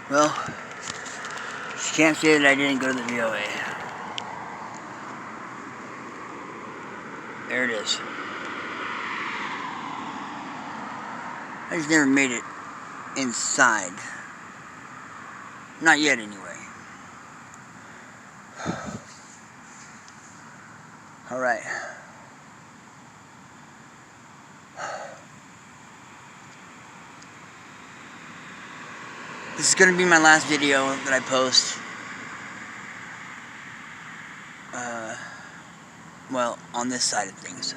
Well, you can't say that I didn't go to the VOA. There it is. I just never made it inside. Not yet, anyway. Alright. This is going to be my last video that I post. Well, on this side of things.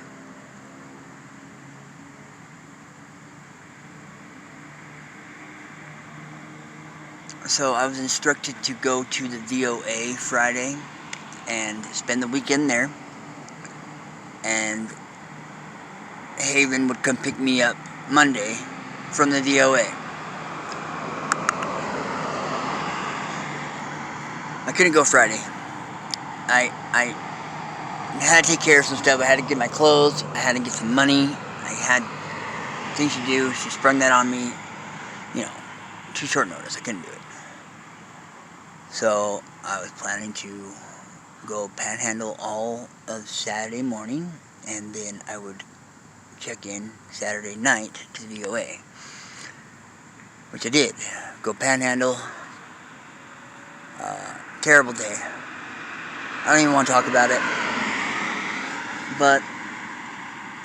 So I was instructed to go to the VOA Friday and spend the weekend there. And Haven would come pick me up Monday from the VOA. I couldn't go Friday. I had to take care of some stuff. I had to get my clothes. I had to get some money. I had things to do. She sprung that on me. You know, too short notice. I couldn't do it. So I was planning to go panhandle all of Saturday morning, and then I would check in Saturday night to the VOA, which I did. Go panhandle. Terrible day. I don't even want to talk about it. But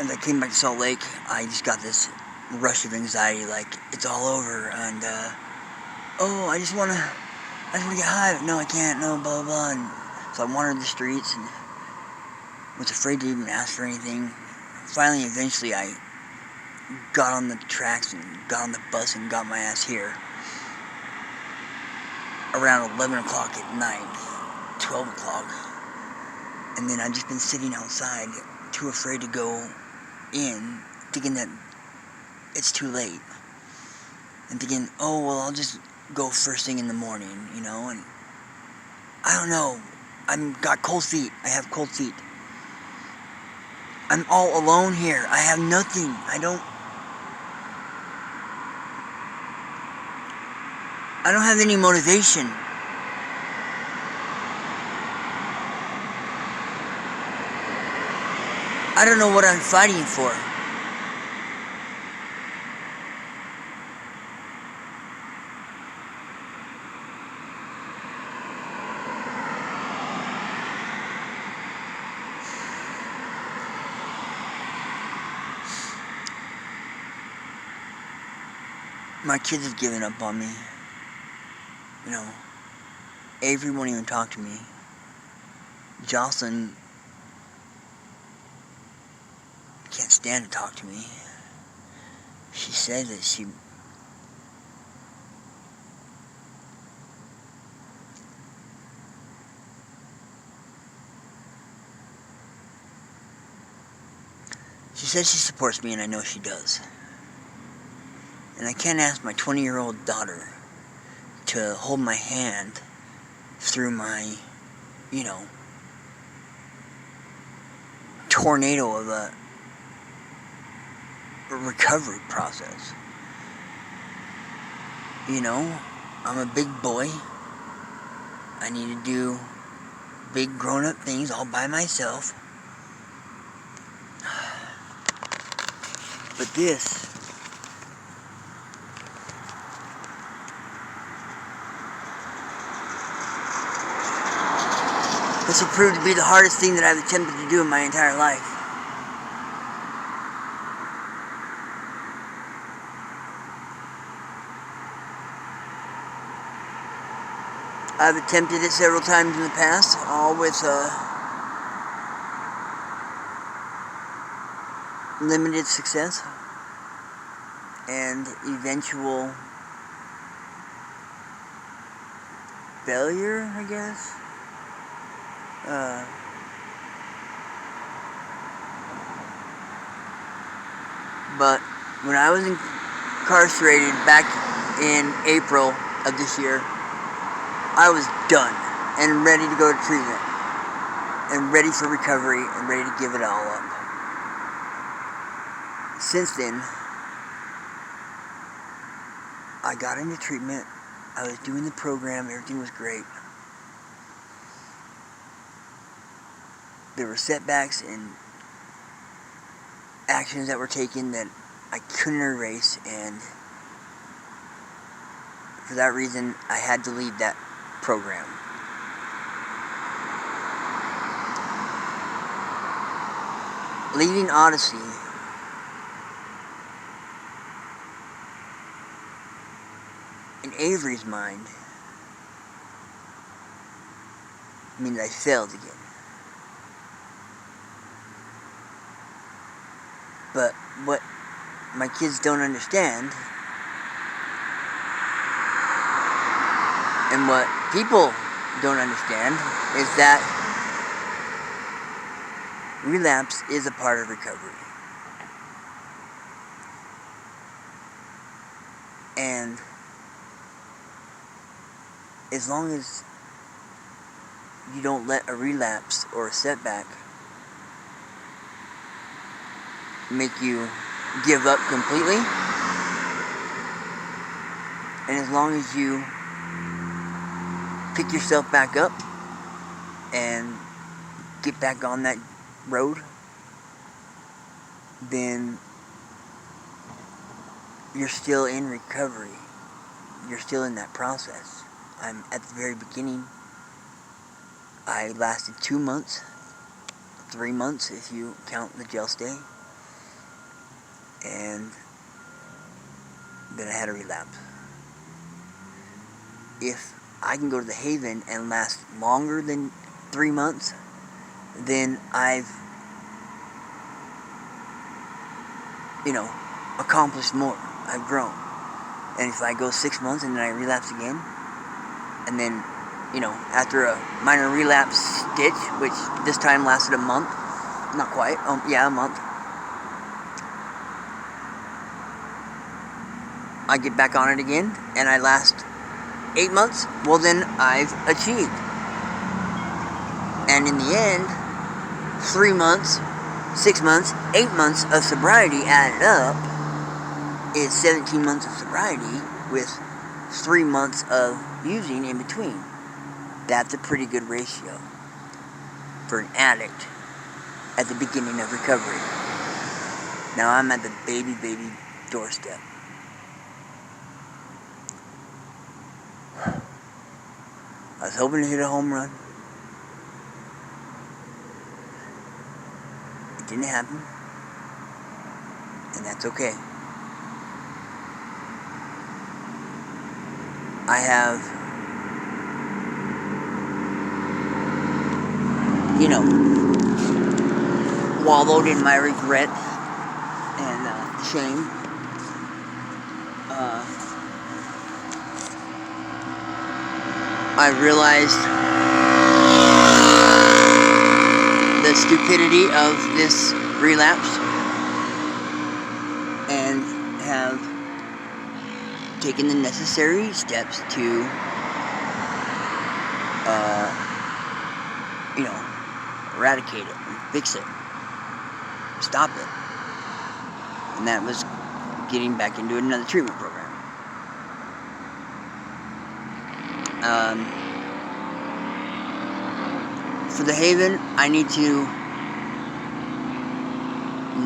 as I came back to Salt Lake, I just got this rush of anxiety, like it's all over, and I just want to get high. No, I can't. No, blah blah blah. And so I wandered the streets and was afraid to even ask for anything. Finally, eventually, I got on the tracks and got on the bus and got my ass here around 11 o'clock at night, 12 o'clock. And then I've just been sitting outside, too afraid to go in, thinking that it's too late. And thinking, oh, well, I'll just go first thing in the morning, you know, and I don't know. I've got cold feet. I have cold feet. I'm all alone here. I have nothing. I don't have any motivation. I don't know what I'm fighting for. My kids have given up on me. You know, Avery won't even talk to me. Jocelyn can't stand to talk to me. She said that she says she supports me, and I know she does. And I can't ask my 20-year-old daughter to hold my hand through my, tornado of a recovery process. You know, I'm a big boy. I need to do big grown-up things all by myself. But this will prove to be the hardest thing that I've attempted to do in my entire life. I've attempted it several times in the past, all with limited success and eventual failure, I guess. But when I was incarcerated back in April of this year, I was done and ready to go to treatment and ready for recovery and ready to give it all up. Since then, I got into treatment I was doing the program, everything was great. There were setbacks and actions that were taken that I couldn't erase, and for that reason, I had to leave that program. Leaving Odyssey in Avery's mind means I failed again. But what my kids don't understand, and what people don't understand, is that relapse is a part of recovery. And as long as you don't let a relapse or a setback make you give up completely, and as long as you pick yourself back up and get back on that road, then you're still in recovery. You're still in that process. I'm at the very beginning. I lasted 2 months, 3 months if you count the jail stay, and then I had a relapse. If I can go to the Haven and last longer than 3 months, then I've, accomplished more. I've grown. And if I go 6 months and then I relapse again, and then, after a minor relapse stitch, which this time lasted a month, not quite, a month, I get back on it again, and I last 8 months, well then I've achieved. And in the end, 3 months, 6 months, 8 months of sobriety added up is 17 months of sobriety with 3 months of using in between. That's a pretty good ratio for an addict at the beginning of recovery. Now I'm at the baby doorstep. I was hoping to hit a home run. It didn't happen. And that's okay. I have, wallowed in my regret and shame. I realized the stupidity of this relapse and have taken the necessary steps to eradicate it and fix it, stop it. And that was getting back into another treatment program. For the Haven, I need to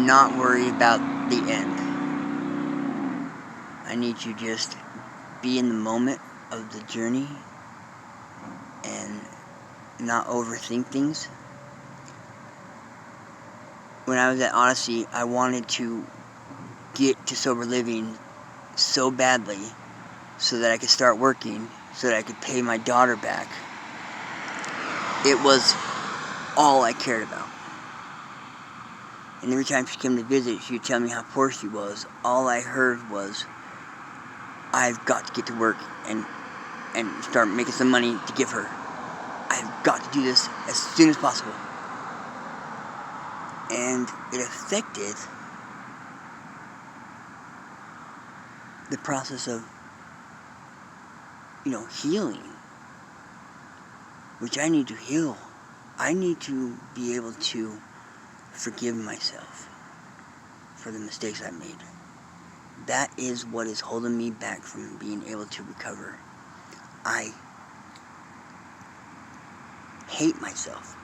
not worry about the end. I need to just be in the moment of the journey and not overthink things. When I was at Odyssey, I wanted to get to sober living so badly so that I could start working, so that I could pay my daughter back. It was all I cared about. And every time she came to visit, she would tell me how poor she was. All I heard was, I've got to get to work and start making some money to give her. I've got to do this as soon as possible. And it affected the process of, healing. Which I need to heal. I need to be able to forgive myself for the mistakes I made. That is what is holding me back from being able to recover. I hate myself.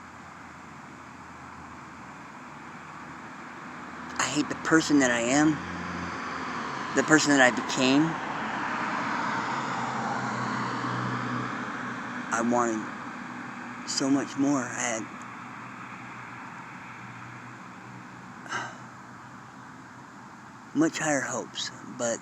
I hate the person that I am, the person that I became. I wanted so much more. I had much higher hopes, but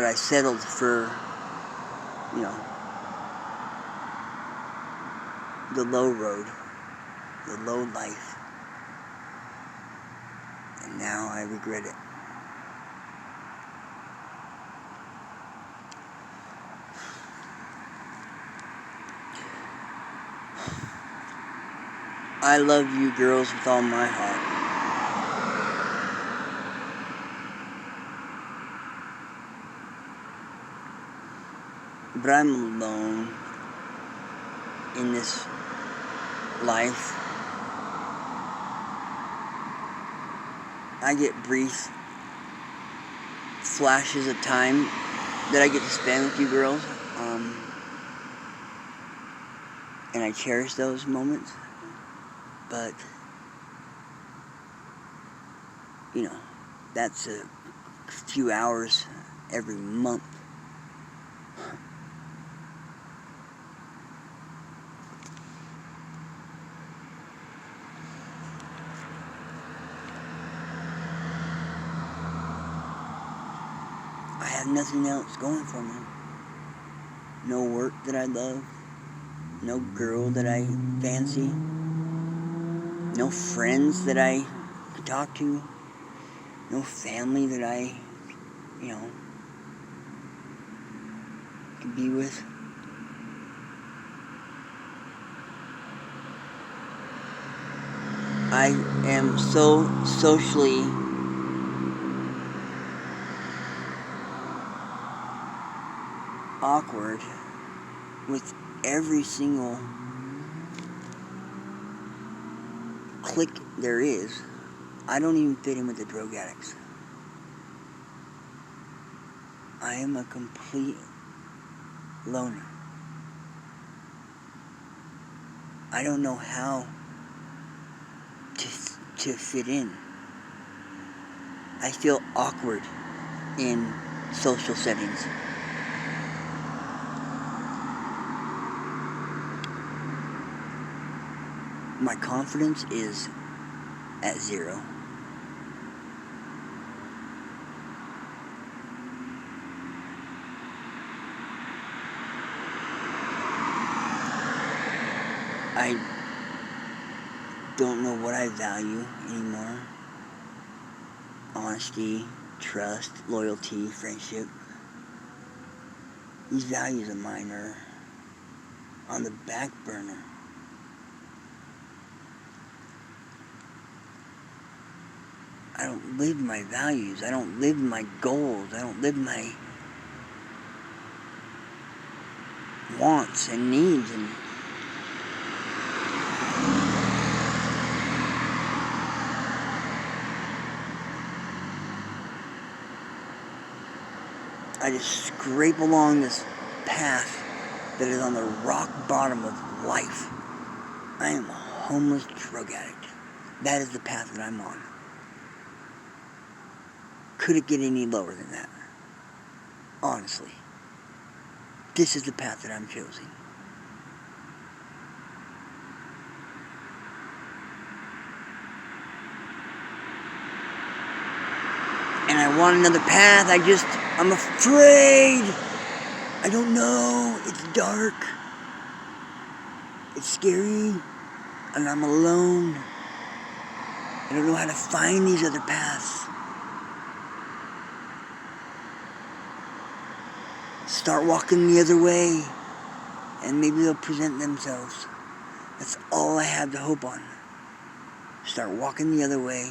I settled for, you know, the low road, the low life, and now I regret it. I love you girls with all my heart. But I'm alone in this life. I get brief flashes of time that I get to spend with you girls. And I cherish those moments. But, you know, that's a few hours every month. I have nothing else going for me. No work that I love. No girl that I fancy. No friends that I could talk to. No family that I, you know, could be with. I am so socially awkward with every single clique there is. I don't even fit in with the drug addicts. I am a complete loner. I don't know how to fit in. I feel awkward in social settings. My confidence is at 0. I don't know what I value anymore. Honesty, trust, loyalty, friendship. These values of mine are on the back burner. I don't live my values. I don't live my goals. I don't live my wants and needs. And I just scrape along this path that is on the rock bottom of life. I am a homeless drug addict. That is the path that I'm on. Could it get any lower than that? Honestly. This is the path that I'm choosing. And I want another path. I'm afraid. I don't know. It's dark. It's scary. And I'm alone. I don't know how to find these other paths. Start walking the other way, and maybe they'll present themselves. That's all I have to hope on. Start walking the other way,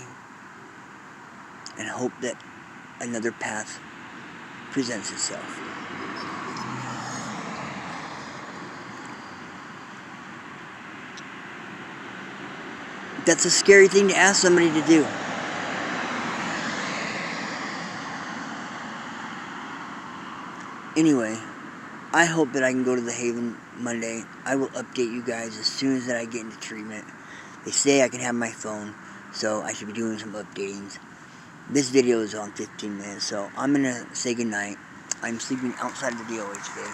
and hope that another path presents itself. That's a scary thing to ask somebody to do. Anyway, I hope that I can go to the Haven Monday. I will update you guys as soon as that I get into treatment. They say I can have my phone, so I should be doing some updatings. This video is on 15 minutes, so I'm going to say goodnight. I'm sleeping outside of the DOH today.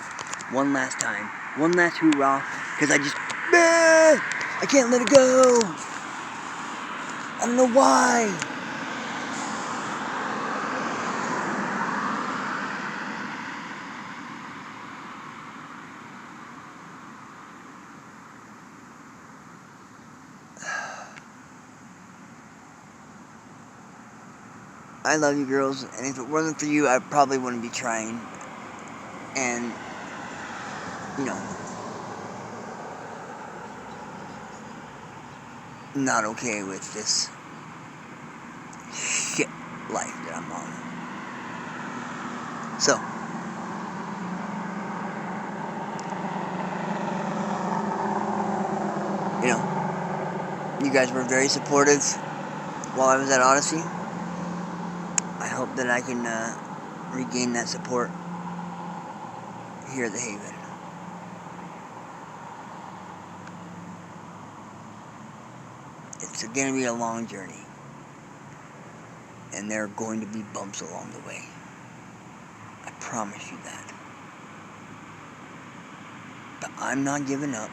One last time. One last hoorah, because I can't let it go. I don't know why. I love you girls, and if it wasn't for you, I probably wouldn't be trying. And, you know, not okay with this shit life that I'm on. So, you know, you guys were very supportive while I was at Odyssey. I hope that I can regain that support here at the Haven. It's going to be a long journey, and there are going to be bumps along the way. I promise you that. But I'm not giving up.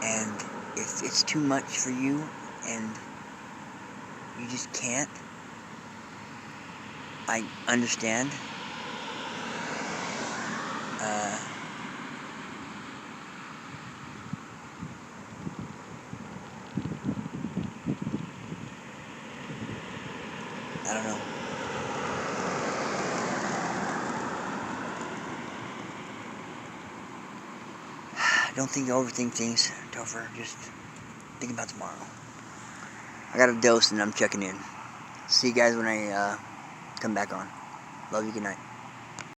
And if it's too much for you and you just can't, I understand. I don't know. Don't overthink things, Topher. Just think about tomorrow. I got a dose and I'm checking in. See you guys when I come back on. Love you, good night.